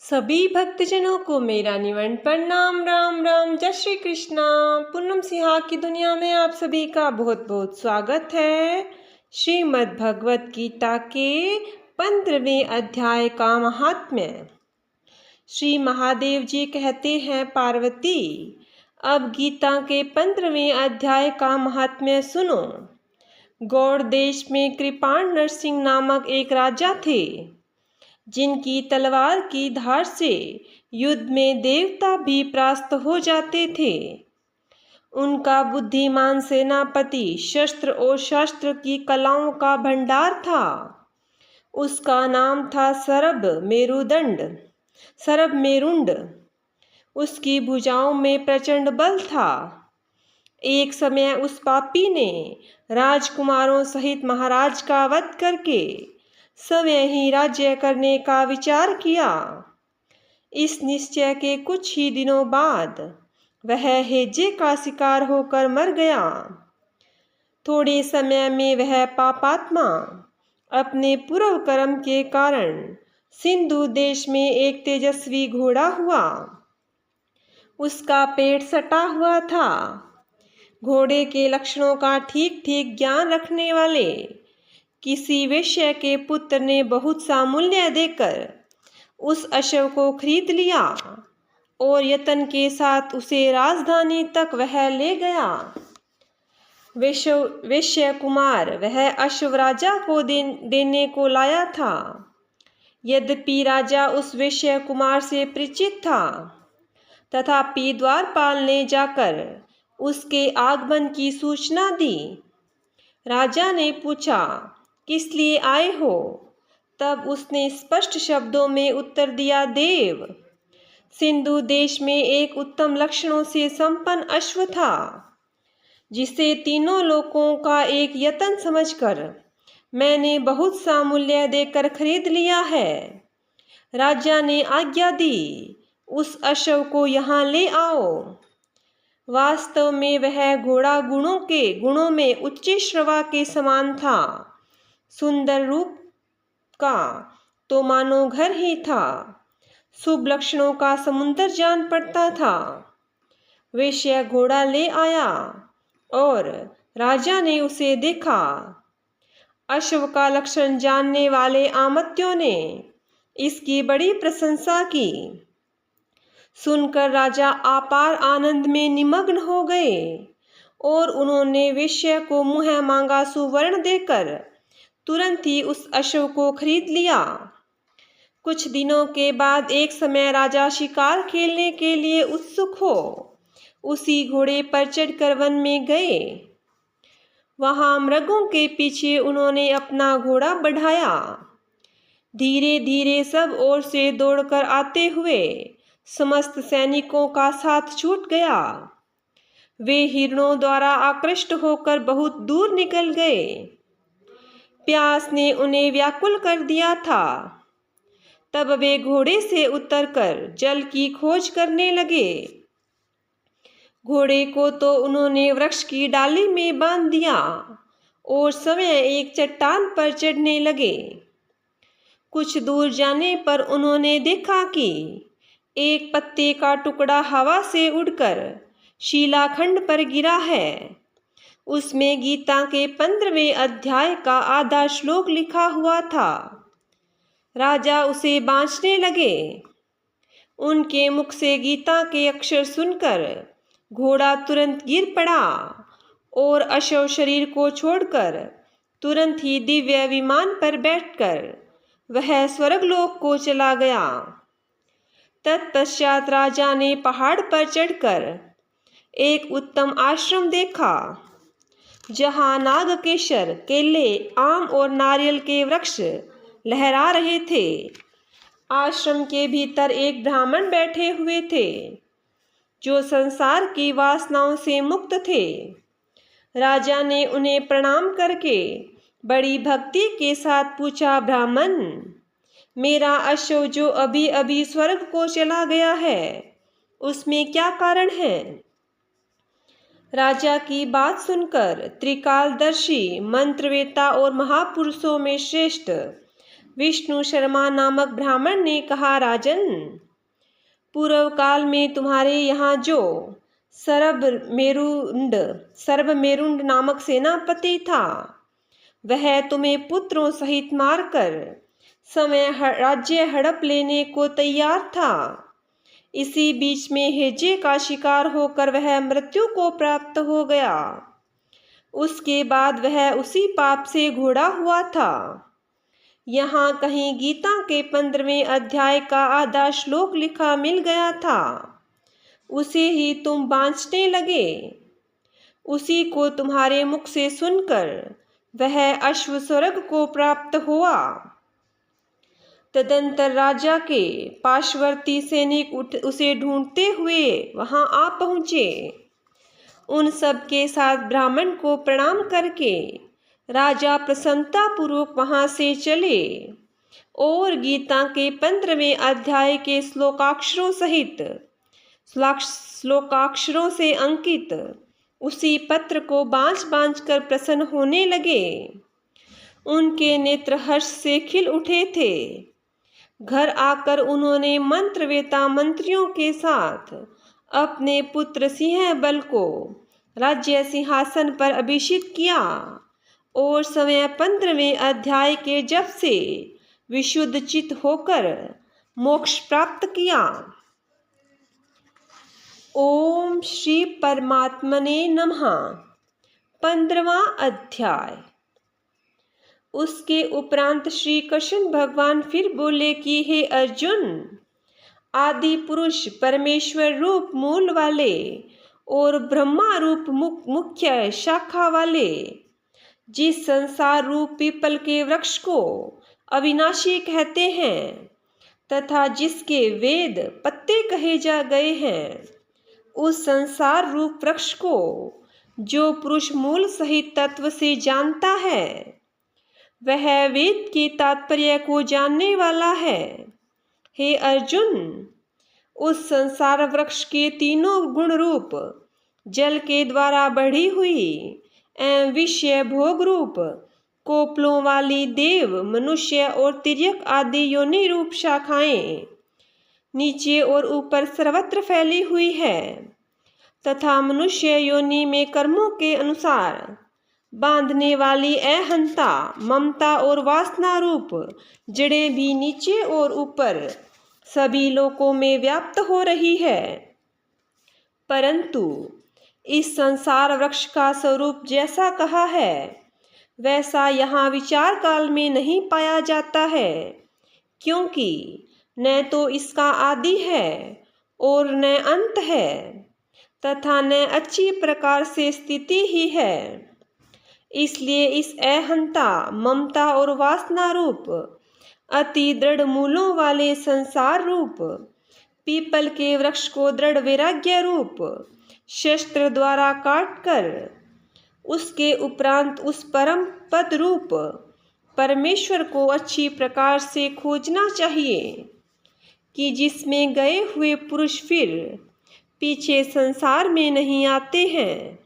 सभी भक्तजनों को मेरा निवन प्रणाम। राम राम, जय श्री कृष्णा। पूनम सिहा की दुनिया में आप सभी का बहुत बहुत स्वागत है। श्रीमद् भगवत गीता के 15वें अध्याय का महात्म्य। श्री महादेव जी कहते हैं, पार्वती अब गीता के 15वें अध्याय का महात्म्य सुनो। गौड़ देश में कृपाण नरसिंह नामक एक राजा थे, जिनकी तलवार की धार से युद्ध में देवता भी परास्त हो जाते थे। उनका बुद्धिमान सेनापति शस्त्र और शास्त्र की कलाओं का भंडार था। उसका नाम था सरब मेरुंड। उसकी भुजाओं में प्रचंड बल था। एक समय उस पापी ने राजकुमारों सहित महाराज का वध करके स्वयं ही राज्य करने का विचार किया। इस निश्चय के कुछ ही दिनों बाद वह हेजे का शिकार होकर मर गया। थोड़े समय में वह पापात्मा अपने पूर्व कर्म के कारण सिंधु देश में एक तेजस्वी घोड़ा हुआ। उसका पेट सटा हुआ था। घोड़े के लक्षणों का ठीक ठीक ज्ञान रखने वाले किसी वेश्या के पुत्र ने बहुत सा मूल्य देकर उस अश्व को खरीद लिया और यत्न के साथ उसे राजधानी तक वह ले गया। वेश्य कुमार वह अश्व राजा को देने को लाया था। यद्यपि राजा उस वेश्य कुमार से परिचित था, तथापि द्वारपाल ने जाकर उसके आगमन की सूचना दी। राजा ने पूछा, किस लिए आए हो? तब उसने स्पष्ट शब्दों में उत्तर दिया, देव, सिंधु देश में एक उत्तम लक्षणों से संपन्न अश्व था, जिसे तीनों लोकों का एक यत्न समझकर मैंने बहुत सा मूल्य देकर खरीद लिया है। राजा ने आज्ञा दी, उस अश्व को यहाँ ले आओ। वास्तव में वह घोड़ा गुणों में उच्च श्रवा के समान था। सुंदर रूप का तो मानो घर ही था। शुभ लक्षणों का समुद्र जान पड़ता था। वेश्या घोड़ा ले आया और राजा ने उसे देखा। अश्व का लक्षण जानने वाले आमत्यों ने इसकी बड़ी प्रशंसा की। सुनकर राजा अपार आनंद में निमग्न हो गए और उन्होंने वेश्या को मुँह मांगा सुवर्ण देकर तुरंत ही उस अश्व को खरीद लिया। कुछ दिनों के बाद एक समय राजा शिकार खेलने के लिए उत्सुक हो उसी घोड़े पर चढ़कर वन में गए। वहां मृगों के पीछे उन्होंने अपना घोड़ा बढ़ाया। धीरे धीरे सब ओर से दौड़कर आते हुए समस्त सैनिकों का साथ छूट गया। वे हिरणों द्वारा आकृष्ट होकर बहुत दूर निकल गए। प्यास ने उन्हें व्याकुल कर दिया था। तब वे घोड़े से उतरकर जल की खोज करने लगे। घोड़े को तो उन्होंने वृक्ष की डाली में बांध दिया और स्वयं एक चट्टान पर चढ़ने लगे। कुछ दूर जाने पर उन्होंने देखा कि एक पत्ते का टुकड़ा हवा से उड़कर शिलाखंड पर गिरा है। उसमें गीता के 15वें अध्याय का आधा श्लोक लिखा हुआ था। राजा उसे बांचने लगे। उनके मुख से गीता के अक्षर सुनकर घोड़ा तुरंत गिर पड़ा और अश्व शरीर को छोड़कर तुरंत ही दिव्य विमान पर बैठकर वह स्वर्गलोक को चला गया। तत्पश्चात राजा ने पहाड़ पर चढ़कर एक उत्तम आश्रम देखा, जहाँ नागकेशर, केले, आम और नारियल के वृक्ष लहरा रहे थे। आश्रम के भीतर एक ब्राह्मण बैठे हुए थे, जो संसार की वासनाओं से मुक्त थे। राजा ने उन्हें प्रणाम करके बड़ी भक्ति के साथ पूछा, ब्राह्मण, मेरा अश्व जो अभी अभी स्वर्ग को चला गया है, उसमें क्या कारण है? राजा की बात सुनकर त्रिकालदर्शी, मंत्रवेता और महापुरुषों में श्रेष्ठ विष्णु शर्मा नामक ब्राह्मण ने कहा, राजन, पूर्व काल में तुम्हारे यहाँ जो सर्वमेरुंड नामक सेनापति था, वह तुम्हें पुत्रों सहित मारकर राज्य हड़प लेने को तैयार था। इसी बीच में हेजे का शिकार होकर वह मृत्यु को प्राप्त हो गया। उसके बाद वह उसी पाप से घोड़ा हुआ था। यहाँ कहीं गीता के 15वें अध्याय का आधा श्लोक लिखा मिल गया था। उसे ही तुम बाँचने लगे। उसी को तुम्हारे मुख से सुनकर वह अश्व स्वर्ग को प्राप्त हुआ। तदंतर राजा के पार्श्ववर्ती सैनिक उसे ढूंढते हुए वहां आ पहुंचे। उन सब के साथ ब्राह्मण को प्रणाम करके राजा प्रसन्नता पूर्वक वहां से चले और गीता के 15वें अध्याय के श्लोकाक्षरों से अंकित उसी पत्र को बाँच कर प्रसन्न होने लगे। उनके नेत्र हर्ष से खिल उठे थे। घर आकर उन्होंने मंत्रवेता मंत्रियों के साथ अपने पुत्र सिंहबल को राज्य सिंहासन पर अभिषिक्त किया और समय 15वें अध्याय के जप से विशुद्ध चित्त होकर मोक्ष प्राप्त किया। ओम श्री परमात्मने नमः। 15वां अध्याय। उसके उपरांत श्री कृष्ण भगवान फिर बोले कि हे अर्जुन, आदि पुरुष परमेश्वर रूप मूल वाले और ब्रह्मा रूप मुख्य शाखा वाले जिस संसार रूप पीपल के वृक्ष को अविनाशी कहते हैं तथा जिसके वेद पत्ते कहे जा गए हैं, उस संसार रूप वृक्ष को जो पुरुष मूल सहित तत्व से जानता है, वह वेद के तात्पर्य को जानने वाला है। हे अर्जुन, उस संसार वृक्ष के तीनों गुण रूप जल के द्वारा बढ़ी हुई एवं विषय भोग रूप कोपलों वाली देव, मनुष्य और तिर्यक आदि योनि रूप शाखाएं नीचे और ऊपर सर्वत्र फैली हुई है तथा मनुष्य योनि में कर्मों के अनुसार बांधने वाली अहंता, ममता और वासना रूप जड़ें भी नीचे और ऊपर सभी लोकों में व्याप्त हो रही है। परंतु इस संसार वृक्ष का स्वरूप जैसा कहा है वैसा यहाँ विचार काल में नहीं पाया जाता है, क्योंकि न तो इसका आदि है और न अंत है तथा न अच्छी प्रकार से स्थिति ही है। इसलिए इस अहंता, ममता और वासना रूप अति दृढ़ मूलों वाले संसार रूप पीपल के वृक्ष को दृढ़ वैराग्य रूप शस्त्र द्वारा काटकर उसके उपरांत उस परम पद रूप परमेश्वर को अच्छी प्रकार से खोजना चाहिए कि जिसमें गए हुए पुरुष फिर पीछे संसार में नहीं आते हैं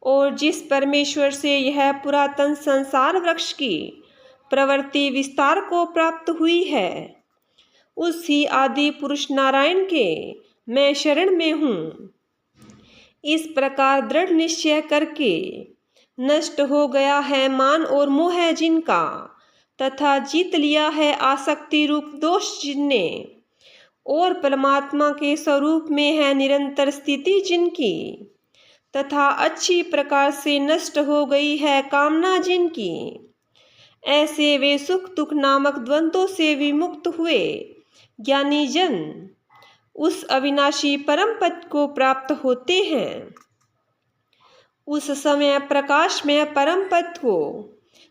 और जिस परमेश्वर से यह पुरातन संसार वृक्ष की प्रवृत्ति विस्तार को प्राप्त हुई है, उसी आदि पुरुष नारायण के मैं शरण में हूँ। इस प्रकार दृढ़ निश्चय करके नष्ट हो गया है मान और मोह जिनका तथा जीत लिया है आसक्ति रूप दोष जिनने और परमात्मा के स्वरूप में है निरंतर स्थिति जिनकी तथा अच्छी प्रकार से नष्ट हो गई है कामना जिनकी, ऐसे वे सुख दुख नामक द्वंद्वों से विमुक्त हुए ज्ञानी जन उस अविनाशी परम पद को प्राप्त होते हैं। उस समय प्रकाश में परम पद को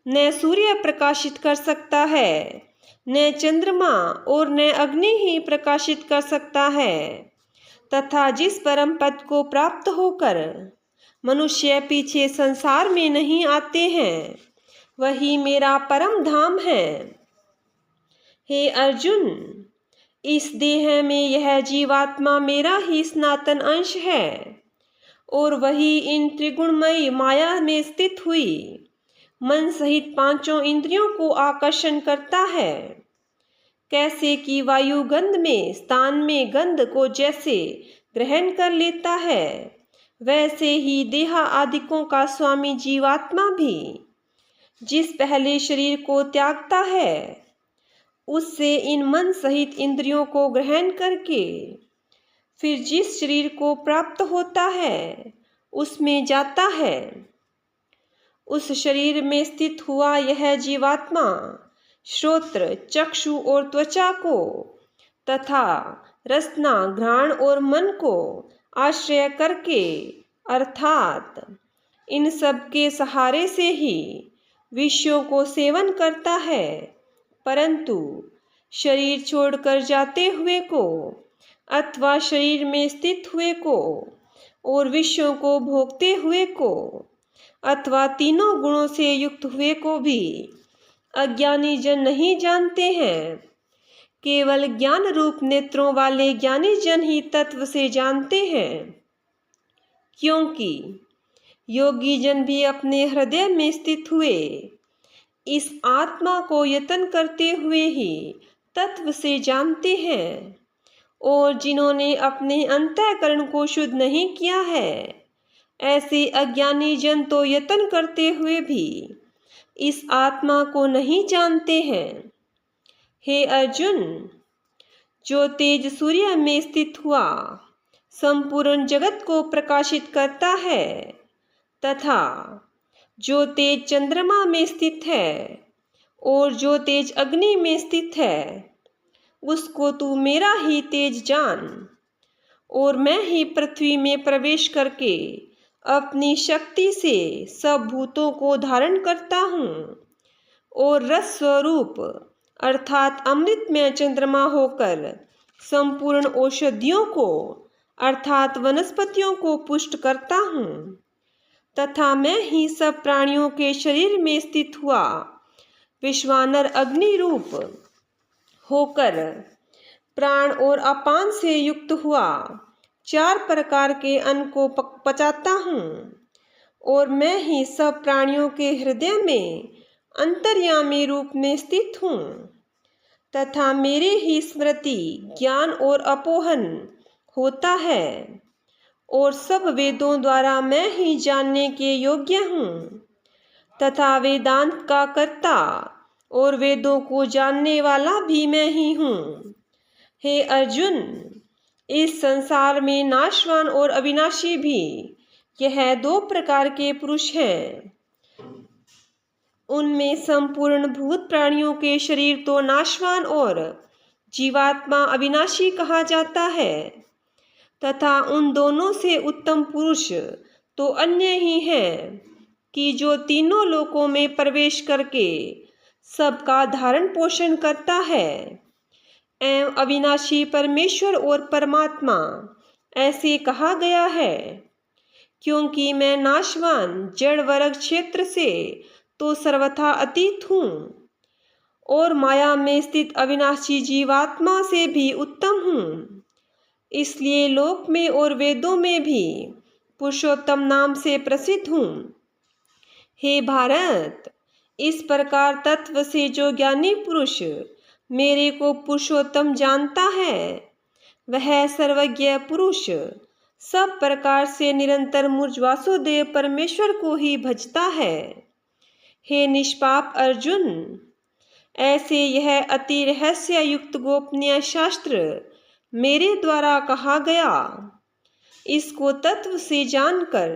न सूर्य प्रकाशित कर सकता है, न चंद्रमा और न अग्नि ही प्रकाशित कर सकता है तथा जिस परम पद को प्राप्त होकर मनुष्य पीछे संसार में नहीं आते हैं, वही मेरा परम धाम है। हे अर्जुन, इस देह में यह जीवात्मा मेरा ही सनातन अंश है और वही इन त्रिगुणमयी माया में स्थित हुई मन सहित पांचों इंद्रियों को आकर्षण करता है। कैसे कि वायु गंध में स्थान में गंध को जैसे ग्रहण कर लेता है, वैसे ही देहा आदिकों का स्वामी जीवात्मा भी जिस पहले शरीर को त्यागता है, उससे इन मन सहित इंद्रियों को ग्रहण करके फिर जिस शरीर को प्राप्त होता है उसमें जाता है। उस शरीर में स्थित हुआ यह जीवात्मा श्रोत्र, चक्षु और त्वचा को तथा रसना, घ्राण और मन को आश्रय करके अर्थात इन सब के सहारे से ही विषयों को सेवन करता है, परंतु शरीर छोड़कर जाते हुए को अथवा शरीर में स्थित हुए को और विषयों को भोगते हुए को अथवा तीनों गुणों से युक्त हुए को भी अज्ञानी जन नहीं जानते हैं। केवल ज्ञान रूप नेत्रों वाले ज्ञानी जन ही तत्व से जानते हैं, क्योंकि योगी जन भी अपने हृदय में स्थित हुए इस आत्मा को यत्न करते हुए ही तत्व से जानते हैं, और जिन्होंने अपने अंतःकरण को शुद्ध नहीं किया है, ऐसे अज्ञानी जन तो यत्न करते हुए भी इस आत्मा को नहीं जानते हैं। हे अर्जुन, जो तेज सूर्य में स्थित हुआ संपूर्ण जगत को प्रकाशित करता है तथा जो तेज चंद्रमा में स्थित है और जो तेज अग्नि में स्थित है, उसको तू मेरा ही तेज जान। और मैं ही पृथ्वी में प्रवेश करके अपनी शक्ति से सब भूतों को धारण करता हूँ और रस स्वरूप अर्थात अमृतमय चंद्रमा होकर संपूर्ण औषधियों को अर्थात वनस्पतियों को पुष्ट करता हूँ, तथा मैं ही सब प्राणियों के शरीर में स्थित हुआ विश्वानर अग्नि रूप होकर प्राण और अपान से युक्त हुआ 4 प्रकार के अन्न को पचाता हूँ, और मैं ही सब प्राणियों के हृदय में अंतर्यामी रूप में स्थित हूँ, तथा मेरे ही स्मृति, ज्ञान और अपोहन होता है, और सब वेदों द्वारा मैं ही जानने के योग्य हूँ, तथा वेदांत का कर्ता और वेदों को जानने वाला भी मैं ही हूँ। हे अर्जुन, इस संसार में नाशवान और अविनाशी भी यह 2 प्रकार के पुरुष हैं। उनमें संपूर्ण भूत प्राणियों के शरीर तो नाशवान और जीवात्मा अविनाशी कहा जाता है, तथा उन दोनों से उत्तम पुरुष तो अन्य ही हैं कि जो तीनों लोकों में प्रवेश करके सबका धारण पोषण करता है। एवं अविनाशी परमेश्वर और परमात्मा ऐसे कहा गया है, क्योंकि मैं नाशवान जड़ वर्ग क्षेत्र से तो सर्वथा अतीत हूँ और माया में स्थित अविनाशी जीवात्मा से भी उत्तम हूँ। इसलिए लोक में और वेदों में भी पुरुषोत्तम नाम से प्रसिद्ध हूँ। हे भारत, इस प्रकार तत्व से जो ज्ञानी पुरुष मेरे को पुरुषोत्तम जानता है, वह सर्वज्ञ पुरुष सब प्रकार से निरंतर मुझ वासुदेव परमेश्वर को ही भजता है। हे निष्पाप अर्जुन, ऐसे यह अति रहस्य युक्त गोपनीय शास्त्र मेरे द्वारा कहा गया। इसको तत्व से जानकर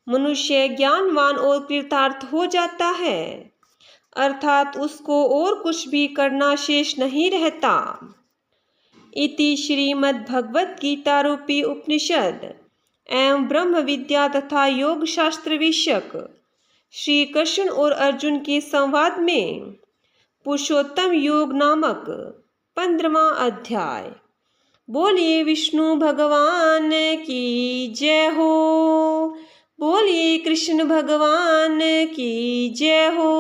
मनुष्य ज्ञानवान और कृतार्थ हो जाता है, अर्थात उसको और कुछ भी करना शेष नहीं रहता। इति श्रीमद् भगवत गीता रूपी उपनिषद एवं ब्रह्म विद्या तथा योग शास्त्र विषयक श्री कृष्ण और अर्जुन के संवाद में पुरुषोत्तम योग नामक 15वां अध्याय। बोलिए विष्णु भगवान की जय हो। बोलिए कृष्ण भगवान की जय हो।